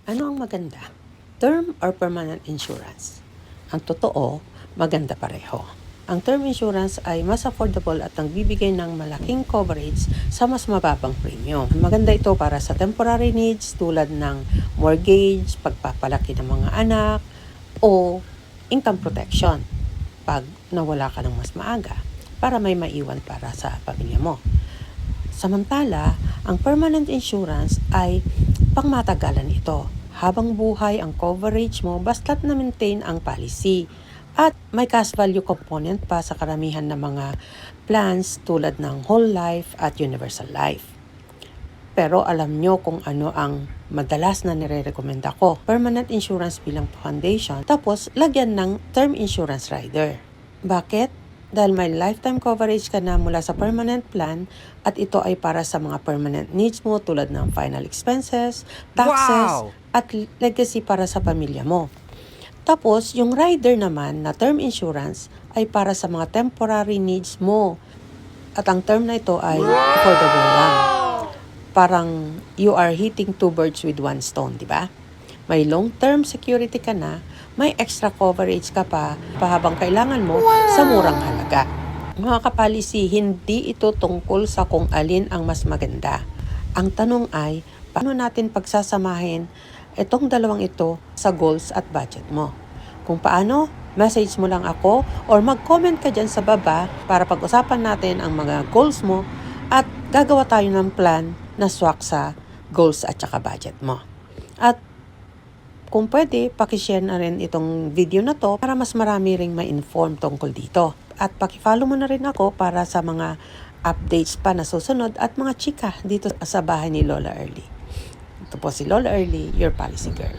Ano ang maganda? Term or permanent insurance? Ang totoo, maganda pareho. Ang term insurance ay mas affordable at nagbibigay ng malaking coverage sa mas mababang premium. Maganda ito para sa temporary needs tulad ng mortgage, pagpapalaki ng mga anak, o income protection pag nawala ka ng mas maaga para may maiwan para sa pamilya mo. Samantala, ang permanent insurance ay pangmatagalan ito. Habang buhay ang coverage mo basta't na-maintain ang policy. At may cash value component pa sa karamihan ng mga plans tulad ng whole life at universal life. Pero alam nyo kung ano ang madalas na nire-recommenda ko. Permanent insurance bilang foundation, tapos lagyan ng term insurance rider. Bakit? Dahil may lifetime coverage ka na mula sa permanent plan at ito ay para sa mga permanent needs mo tulad ng final expenses, taxes, at legacy para sa pamilya mo. Tapos, yung rider naman na term insurance ay para sa mga temporary needs mo. At ang term na ito ay affordable lang. Parang you are hitting two birds with one stone, di ba? May long-term security ka na, may extra coverage ka pa habang kailangan mo sa murang halaga. Mga kapolicy, hindi ito tungkol sa kung alin ang mas maganda. Ang tanong ay, paano natin pagsasamahin itong dalawang ito sa goals at budget mo? Kung paano, message mo lang ako or mag-comment ka dyan sa baba para pag-usapan natin ang mga goals mo at gagawa tayo ng plan na swak sa goals at saka budget mo. At kung pwede, pakishare na rin itong video na to para mas marami ring ma-inform tungkol dito. At pakifollow mo na rin ako para sa mga updates pa na susunod at mga chika dito sa bahay ni Lola Early. Ito po si Lola Early, your policy girl,